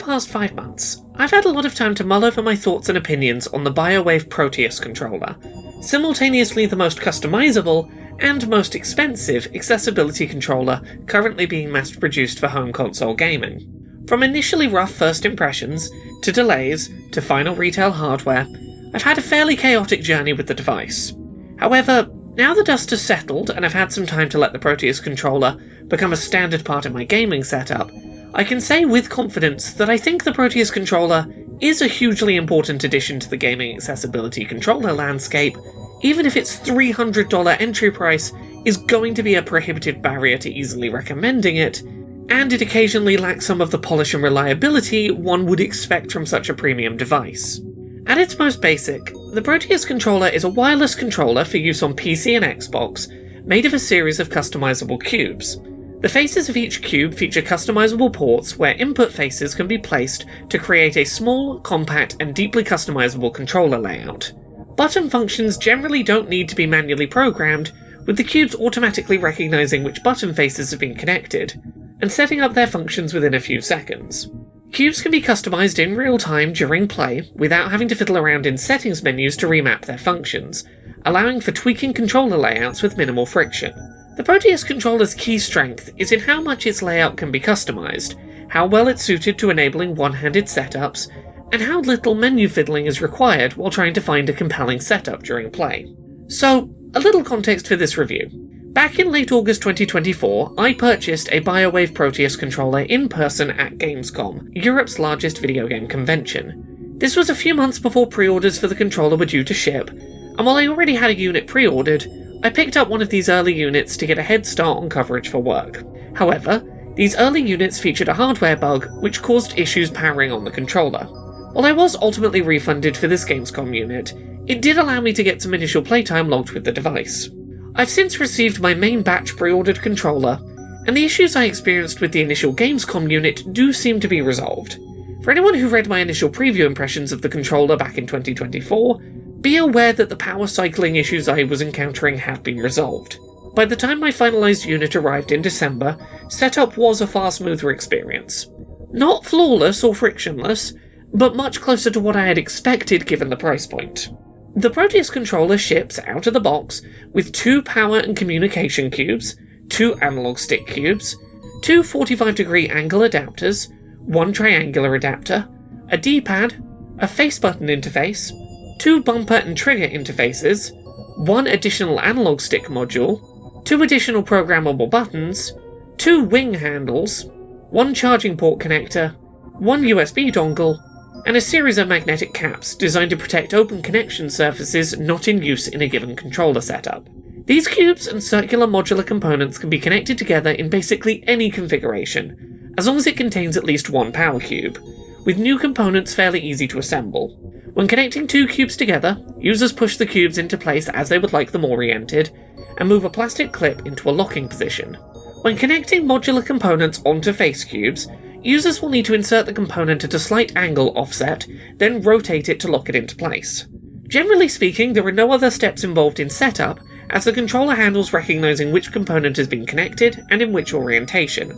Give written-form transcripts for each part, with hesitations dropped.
past 5 months, I've had a lot of time to mull over my thoughts and opinions on the Byowave Proteus Controller, simultaneously the most customizable and most expensive accessibility controller currently being mass-produced for home console gaming. From initially rough first impressions, to delays, to final retail hardware, I've had a fairly chaotic journey with the device. However, now the dust has settled and I've had some time to let the Proteus controller become a standard part of my gaming setup, I can say with confidence that I think the Proteus controller is a hugely important addition to the gaming accessibility controller landscape, even if its $300 entry price is going to be a prohibitive barrier to easily recommending it, and it occasionally lacks some of the polish and reliability one would expect from such a premium device. At its most basic, the Proteus controller is a wireless controller for use on PC and Xbox, made of a series of customizable cubes. The faces of each cube feature customizable ports where input faces can be placed to create a small, compact, and deeply customizable controller layout. Button functions generally don't need to be manually programmed, with the cubes automatically recognizing which button faces have been connected, and setting up their functions within a few seconds. Cubes can be customized in real time during play without having to fiddle around in settings menus to remap their functions, allowing for tweaking controller layouts with minimal friction. The Proteus controller's key strength is in how much its layout can be customized, how well it's suited to enabling one-handed setups, and how little menu fiddling is required while trying to find a compelling setup during play. So, a little context for this review. Back in late August 2024, I purchased a Byowave Proteus controller in person at Gamescom, Europe's largest video game convention. This was a few months before pre-orders for the controller were due to ship, and while I already had a unit pre-ordered, I picked up one of these early units to get a head start on coverage for work. However, these early units featured a hardware bug which caused issues powering on the controller. While I was ultimately refunded for this Gamescom unit, it did allow me to get some initial playtime logged with the device. I've since received my main batch pre-ordered controller, and the issues I experienced with the initial Gamescom unit do seem to be resolved. For anyone who read my initial preview impressions of the controller back in 2024, be aware that the power cycling issues I was encountering have been resolved. By the time my finalised unit arrived in December, setup was a far smoother experience. Not flawless or frictionless, but much closer to what I had expected given the price point. The Proteus controller ships out of the box with 2 power and communication cubes, 2 analog stick cubes, 2 45-degree angle adapters, 1 triangular adapter, a D-pad, a face button interface, 2 bumper and trigger interfaces, 1 additional analog stick module, 2 additional programmable buttons, 2 wing handles, 1 charging port connector, 1 USB dongle, and a series of magnetic caps designed to protect open connection surfaces not in use in a given controller setup. These cubes and circular modular components can be connected together in basically any configuration, as long as it contains at least 1 power cube, with new components fairly easy to assemble. When connecting 2 cubes together, users push the cubes into place as they would like them oriented, and move a plastic clip into a locking position. When connecting modular components onto face cubes, users will need to insert the component at a slight angle offset, then rotate it to lock it into place. Generally speaking, there are no other steps involved in setup, as the controller handles recognizing which component has been connected and in which orientation.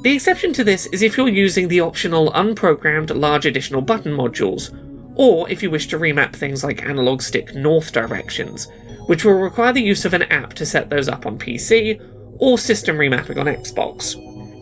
The exception to this is if you're using the optional unprogrammed large additional button modules, or if you wish to remap things like analog stick north directions, which will require the use of an app to set those up on PC, or system remapping on Xbox.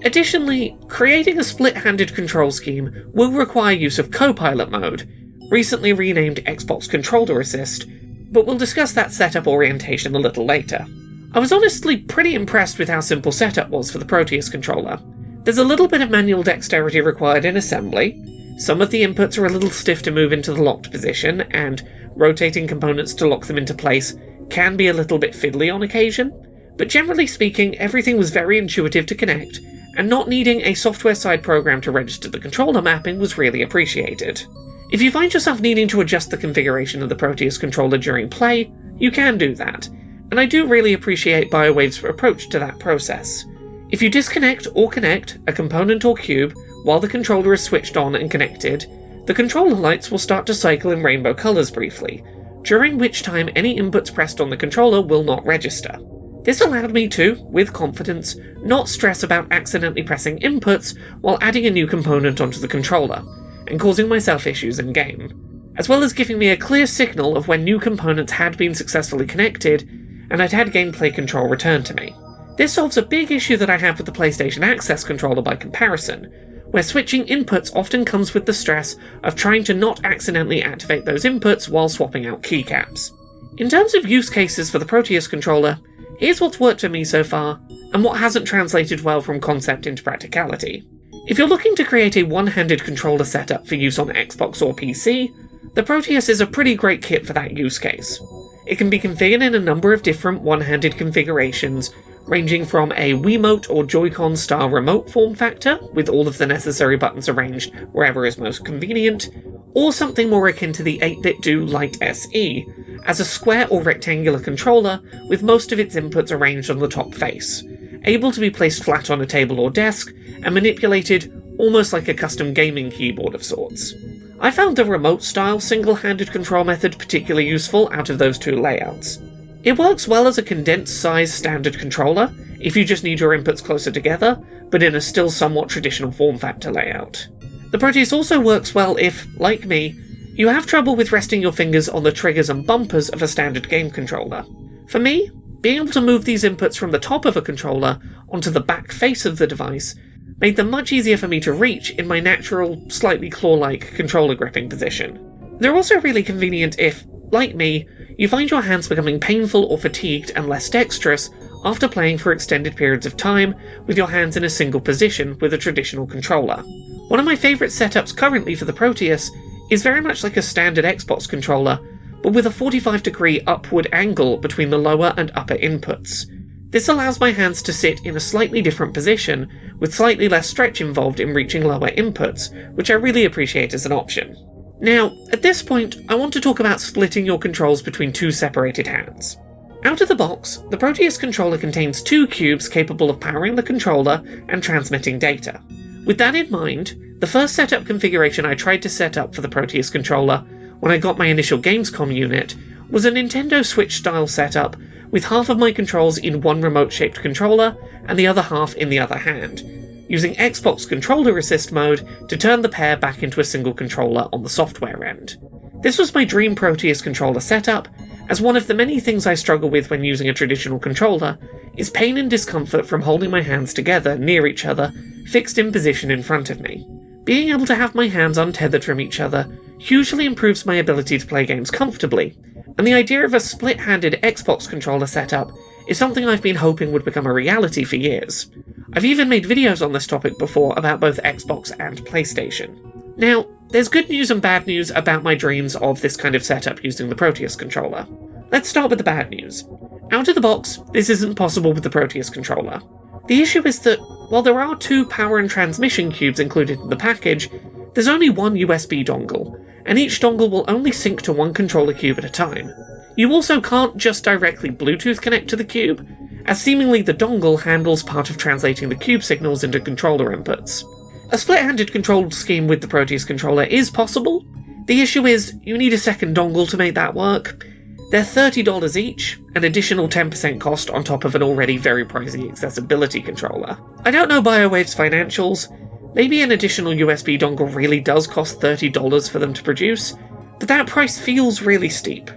Additionally, creating a split-handed control scheme will require use of Copilot mode, recently renamed Xbox Controller Assist, but we'll discuss that setup orientation a little later. I was honestly pretty impressed with how simple setup was for the Proteus controller. There's a little bit of manual dexterity required in assembly, some of the inputs are a little stiff to move into the locked position, and rotating components to lock them into place can be a little bit fiddly on occasion, but generally speaking, everything was very intuitive to connect, and not needing a software-side program to register the controller mapping was really appreciated. If you find yourself needing to adjust the configuration of the Proteus controller during play, you can do that, and I do really appreciate Biowave's approach to that process. If you disconnect or connect a component or cube while the controller is switched on and connected, the controller lights will start to cycle in rainbow colours briefly, during which time any inputs pressed on the controller will not register. This allowed me to, with confidence, not stress about accidentally pressing inputs while adding a new component onto the controller, and causing myself issues in-game, as well as giving me a clear signal of when new components had been successfully connected, and I'd had gameplay control returned to me. This solves a big issue that I have with the PlayStation Access controller by comparison, where switching inputs often comes with the stress of trying to not accidentally activate those inputs while swapping out keycaps. In terms of use cases for the Proteus controller, here's what's worked for me so far, and what hasn't translated well from concept into practicality. If you're looking to create a one-handed controller setup for use on Xbox or PC, the Proteus is a pretty great kit for that use case. It can be configured in a number of different one-handed configurations, ranging from a Wiimote or Joy-Con style remote form factor, with all of the necessary buttons arranged wherever is most convenient, or something more akin to the 8-bit Do Lite SE, as a square or rectangular controller with most of its inputs arranged on the top face, able to be placed flat on a table or desk, and manipulated almost like a custom gaming keyboard of sorts. I found the remote-style single-handed control method particularly useful out of those two layouts. It works well as a condensed-size standard controller, if you just need your inputs closer together, but in a still somewhat traditional form factor layout. The Proteus also works well if, like me, you have trouble with resting your fingers on the triggers and bumpers of a standard game controller. For me, being able to move these inputs from the top of a controller onto the back face of the device made them much easier for me to reach in my natural, slightly claw-like controller gripping position. They're also really convenient if, like me, you find your hands becoming painful or fatigued and less dexterous after playing for extended periods of time with your hands in a single position with a traditional controller. One of my favourite setups currently for the Proteus is very much like a standard Xbox controller, but with a 45-degree upward angle between the lower and upper inputs. This allows my hands to sit in a slightly different position, with slightly less stretch involved in reaching lower inputs, which I really appreciate as an option. Now, at this point, I want to talk about splitting your controls between two separated hands. Out of the box, the Proteus controller contains two cubes capable of powering the controller and transmitting data. With that in mind, the first setup configuration I tried to set up for the Proteus controller when I got my initial Gamescom unit was a Nintendo Switch-style setup with half of my controls in one remote-shaped controller and the other half in the other hand, using Xbox Controller Assist mode to turn the pair back into a single controller on the software end. This was my dream Proteus controller setup, as one of the many things I struggle with when using a traditional controller is pain and discomfort from holding my hands together near each other, fixed in position in front of me. Being able to have my hands untethered from each other hugely improves my ability to play games comfortably, and the idea of a split-handed Xbox controller setup is something I've been hoping would become a reality for years. I've even made videos on this topic before about both Xbox and PlayStation. Now, there's good news and bad news about my dreams of this kind of setup using the Proteus controller. Let's start with the bad news. Out of the box, this isn't possible with the Proteus controller. The issue is that, while there are two power and transmission cubes included in the package, there's only one USB dongle, and each dongle will only sync to one controller cube at a time. You also can't just directly Bluetooth connect to the cube, as seemingly the dongle handles part of translating the cube signals into controller inputs. A split-handed control scheme with the Proteus controller is possible. The issue is, you need a second dongle to make that work. They're $30 each, an additional 10% cost on top of an already very pricey accessibility controller. I don't know Biowave's financials. Maybe an additional USB dongle really does cost $30 for them to produce, but that price feels really steep.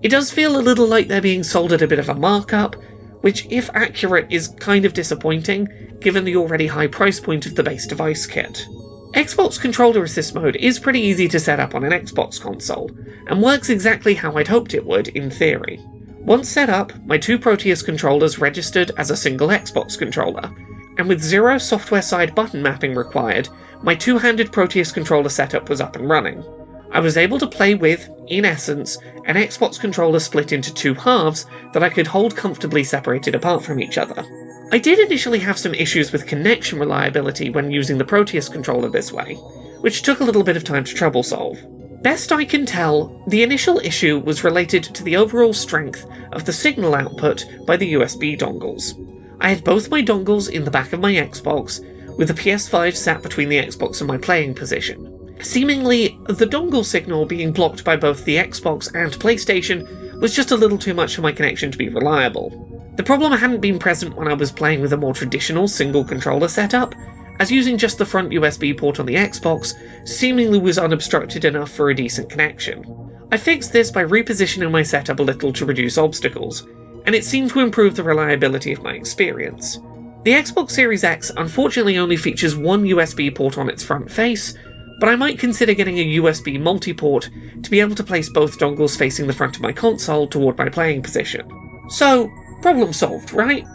It does feel a little like they're being sold at a bit of a markup, which, if accurate, is kind of disappointing, given the already high price point of the base device kit. Xbox Controller Assist mode is pretty easy to set up on an Xbox console, and works exactly how I'd hoped it would in theory. Once set up, my two Proteus controllers registered as a single Xbox controller, and with zero software-side button mapping required, my two-handed Proteus controller setup was up and running. I was able to play with, in essence, an Xbox controller split into two halves that I could hold comfortably separated apart from each other. I did initially have some issues with connection reliability when using the Proteus controller this way, which took a little bit of time to trouble solve. Best I can tell, the initial issue was related to the overall strength of the signal output by the USB dongles. I had both my dongles in the back of my Xbox, with the PS5 sat between the Xbox and my playing position. Seemingly, the dongle signal being blocked by both the Xbox and PlayStation was just a little too much for my connection to be reliable. The problem hadn't been present when I was playing with a more traditional single controller setup, as using just the front USB port on the Xbox seemingly was unobstructed enough for a decent connection. I fixed this by repositioning my setup a little to reduce obstacles, and it seemed to improve the reliability of my experience. The Xbox Series X unfortunately only features one USB port on its front face, but I might consider getting a USB multi-port to be able to place both dongles facing the front of my console toward my playing position. So, problem solved, right?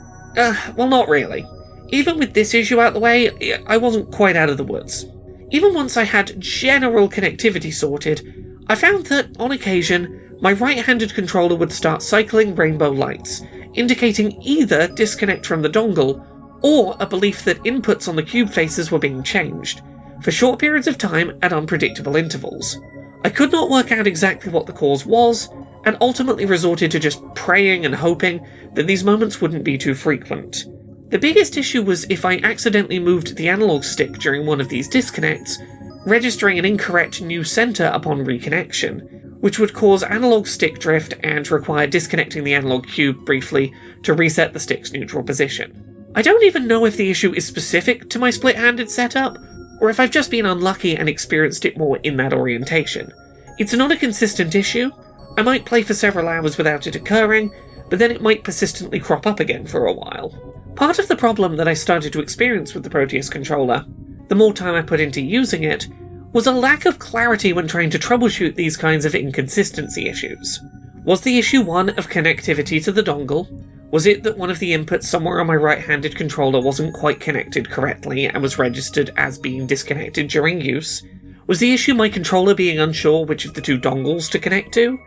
Well, not really. Even with this issue out the way, I wasn't quite out of the woods. Even once I had general connectivity sorted, I found that, on occasion, my right-handed controller would start cycling rainbow lights, indicating either disconnect from the dongle, or a belief that inputs on the cube faces were being changed, for short periods of time at unpredictable intervals. I could not work out exactly what the cause was, and ultimately resorted to just praying and hoping that these moments wouldn't be too frequent. The biggest issue was if I accidentally moved the analog stick during one of these disconnects, registering an incorrect new center upon reconnection, which would cause analog stick drift and require disconnecting the analog cube briefly to reset the stick's neutral position. I don't even know if the issue is specific to my split-handed setup, or if I've just been unlucky and experienced it more in that orientation. It's not a consistent issue. I might play for several hours without it occurring, but then it might persistently crop up again for a while. Part of the problem that I started to experience with the Proteus controller, the more time I put into using it, was a lack of clarity when trying to troubleshoot these kinds of inconsistency issues. Was the issue one of connectivity to the dongle? Was it that one of the inputs somewhere on my right-handed controller wasn't quite connected correctly and was registered as being disconnected during use? Was the issue my controller being unsure which of the two dongles to connect to?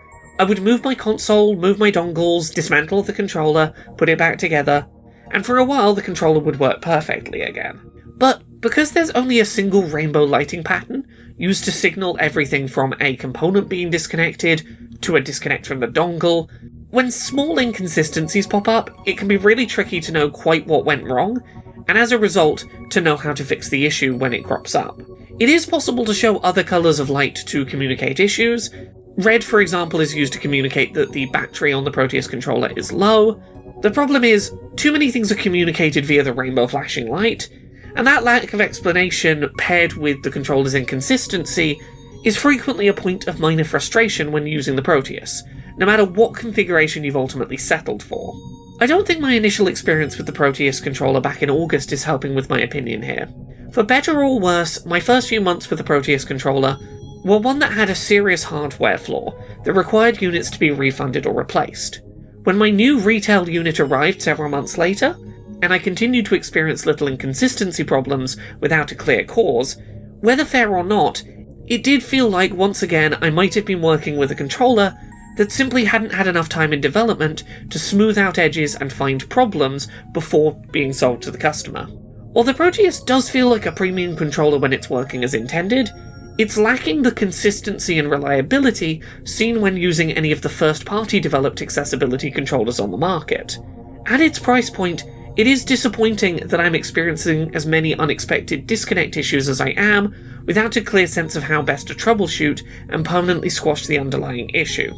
I would move my console, move my dongles, dismantle the controller, put it back together, and for a while the controller would work perfectly again. But because there's only a single rainbow lighting pattern, used to signal everything from a component being disconnected to a disconnect from the dongle, when small inconsistencies pop up, it can be really tricky to know quite what went wrong, and as a result, to know how to fix the issue when it crops up. It is possible to show other colours of light to communicate issues. Red, for example, is used to communicate that the battery on the Proteus controller is low. The problem is, too many things are communicated via the rainbow flashing light, and that lack of explanation, paired with the controller's inconsistency, is frequently a point of minor frustration when using the Proteus, no matter what configuration you've ultimately settled for. I don't think my initial experience with the Proteus controller back in August is helping with my opinion here. For better or worse, my first few months with the Proteus controller were one that had a serious hardware flaw that required units to be refunded or replaced. When my new retail unit arrived several months later, and I continued to experience little inconsistency problems without a clear cause, whether fair or not, it did feel like once again I might have been working with a controller that simply hadn't had enough time in development to smooth out edges and find problems before being sold to the customer. While the Proteus does feel like a premium controller when it's working as intended, it's lacking the consistency and reliability seen when using any of the first-party developed accessibility controllers on the market. At its price point, it is disappointing that I'm experiencing as many unexpected disconnect issues as I am, without a clear sense of how best to troubleshoot and permanently squash the underlying issue.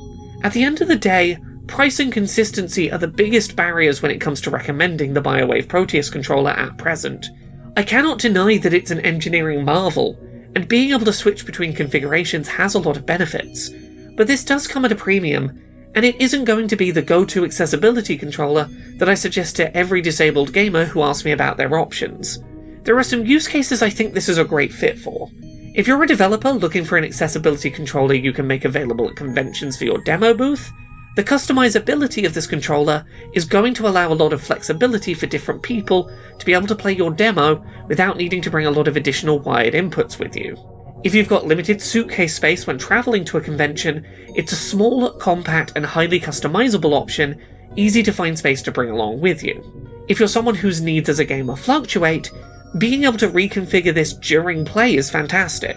At the end of the day, price and consistency are the biggest barriers when it comes to recommending the Byowave Proteus controller at present. I cannot deny that it's an engineering marvel, and being able to switch between configurations has a lot of benefits, but this does come at a premium, and it isn't going to be the go-to accessibility controller that I suggest to every disabled gamer who asks me about their options. There are some use cases I think this is a great fit for. If you're a developer looking for an accessibility controller you can make available at conventions for your demo booth, the customizability of this controller is going to allow a lot of flexibility for different people to be able to play your demo without needing to bring a lot of additional wired inputs with you. If you've got limited suitcase space when travelling to a convention, it's a small, compact and highly customizable option, easy to find space to bring along with you. If you're someone whose needs as a gamer fluctuate, being able to reconfigure this during play is fantastic.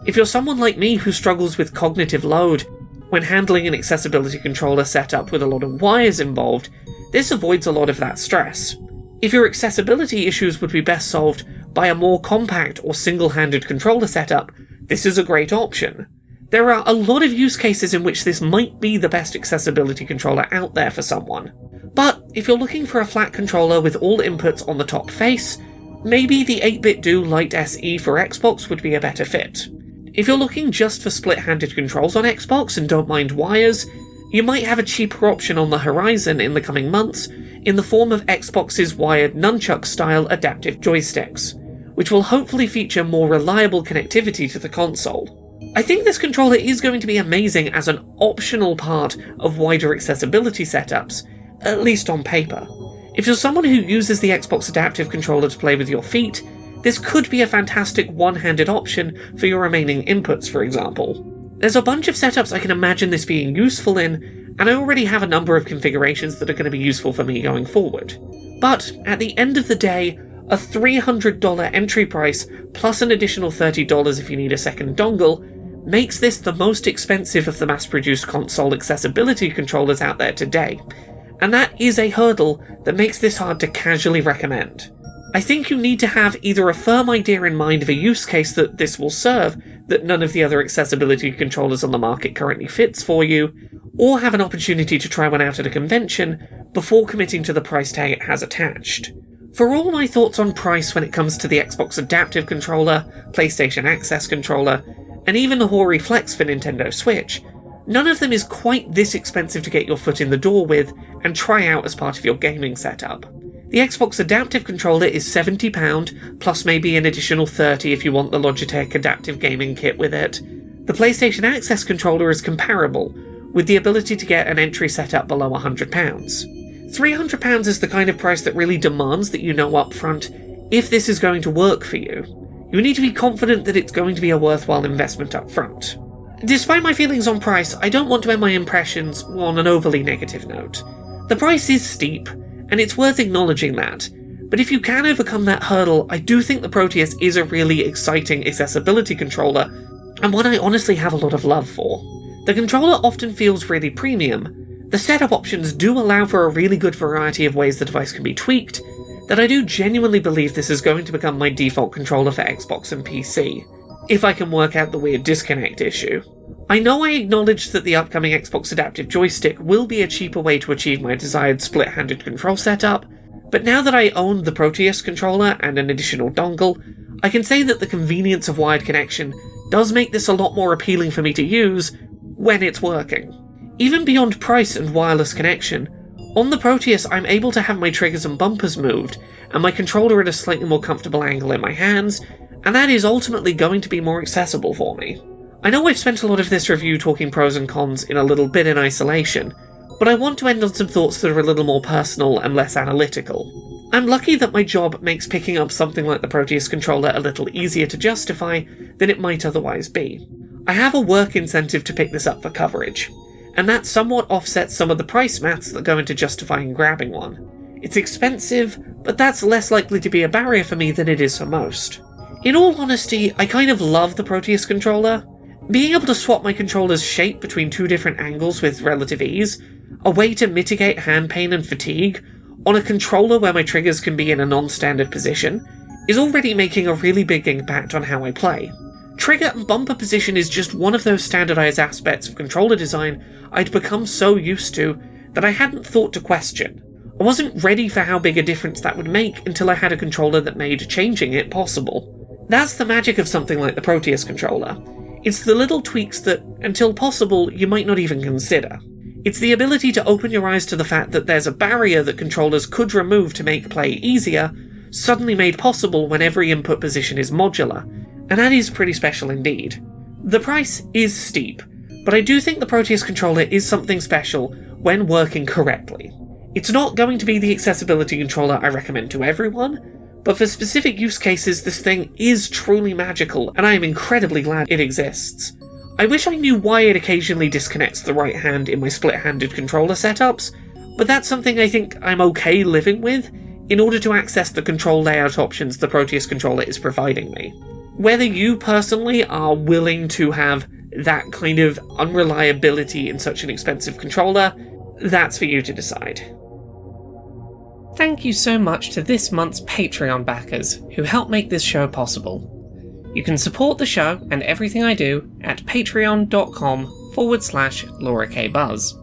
If you're someone like me who struggles with cognitive load when handling an accessibility controller setup with a lot of wires involved, this avoids a lot of that stress. If your accessibility issues would be best solved by a more compact or single-handed controller setup, this is a great option. There are a lot of use cases in which this might be the best accessibility controller out there for someone. But if you're looking for a flat controller with all inputs on the top face, maybe the 8-bit Do Lite SE for Xbox would be a better fit. If you're looking just for split-handed controls on Xbox and don't mind wires, you might have a cheaper option on the horizon in the coming months in the form of Xbox's wired nunchuck-style adaptive joysticks, which will hopefully feature more reliable connectivity to the console. I think this controller is going to be amazing as an optional part of wider accessibility setups, at least on paper. If you're someone who uses the Xbox adaptive controller to play with your feet, this could be a fantastic one-handed option for your remaining inputs, for example. There's a bunch of setups I can imagine this being useful in, and I already have a number of configurations that are going to be useful for me going forward. But at the end of the day, a $300 entry price plus an additional $30 if you need a second dongle makes this the most expensive of the mass-produced console accessibility controllers out there today, and that is a hurdle that makes this hard to casually recommend. I think you need to have either a firm idea in mind of a use case that this will serve that none of the other accessibility controllers on the market currently fits for you, or have an opportunity to try one out at a convention before committing to the price tag it has attached. For all my thoughts on price when it comes to the Xbox Adaptive Controller, PlayStation Access Controller, and even the Hori Flex for Nintendo Switch, none of them is quite this expensive to get your foot in the door with and try out as part of your gaming setup. The Xbox Adaptive Controller is £70, plus maybe an additional $30 if you want the Logitech Adaptive Gaming Kit with it. The PlayStation Access Controller is comparable, with the ability to get an entry setup below £100. £300 is the kind of price that really demands that you know up front if this is going to work for you. You need to be confident that it's going to be a worthwhile investment up front. Despite my feelings on price, I don't want to end my impressions on an overly negative note. The price is steep, and it's worth acknowledging that, but if you can overcome that hurdle, I do think the Proteus is a really exciting accessibility controller, and one I honestly have a lot of love for. The controller often feels really premium. The setup options do allow for a really good variety of ways the device can be tweaked, that I do genuinely believe this is going to become my default controller for Xbox and PC, if I can work out the weird disconnect issue. I know I acknowledged that the upcoming Xbox Adaptive Joystick will be a cheaper way to achieve my desired split-handed control setup, but now that I own the Proteus controller and an additional dongle, I can say that the convenience of wired connection does make this a lot more appealing for me to use when it's working. Even beyond price and wireless connection, on the Proteus I'm able to have my triggers and bumpers moved, and my controller at a slightly more comfortable angle in my hands, and that is ultimately going to be more accessible for me. I know I've spent a lot of this review talking pros and cons in a little bit in isolation, but I want to end on some thoughts that are a little more personal and less analytical. I'm lucky that my job makes picking up something like the Proteus controller a little easier to justify than it might otherwise be. I have a work incentive to pick this up for coverage, and that somewhat offsets some of the price maths that go into justifying grabbing one. It's expensive, but that's less likely to be a barrier for me than it is for most. In all honesty, I kind of love the Proteus controller. Being able to swap my controller's shape between two different angles with relative ease, a way to mitigate hand pain and fatigue, on a controller where my triggers can be in a non-standard position, is already making a really big impact on how I play. Trigger and bumper position is just one of those standardized aspects of controller design I'd become so used to that I hadn't thought to question. I wasn't ready for how big a difference that would make until I had a controller that made changing it possible. That's the magic of something like the Proteus controller. It's the little tweaks that, until possible, you might not even consider. It's the ability to open your eyes to the fact that there's a barrier that controllers could remove to make play easier, suddenly made possible when every input position is modular, and that is pretty special indeed. The price is steep, but I do think the Proteus controller is something special when working correctly. It's not going to be the accessibility controller I recommend to everyone, but for specific use cases this thing is truly magical, and I am incredibly glad it exists. I wish I knew why it occasionally disconnects the right hand in my split-handed controller setups, but that's something I think I'm okay living with in order to access the control layout options the Proteus controller is providing me. Whether you personally are willing to have that kind of unreliability in such an expensive controller, that's for you to decide. Thank you so much to this month's Patreon backers who help make this show possible. You can support the show and everything I do at patreon.com/LauraKBuzz.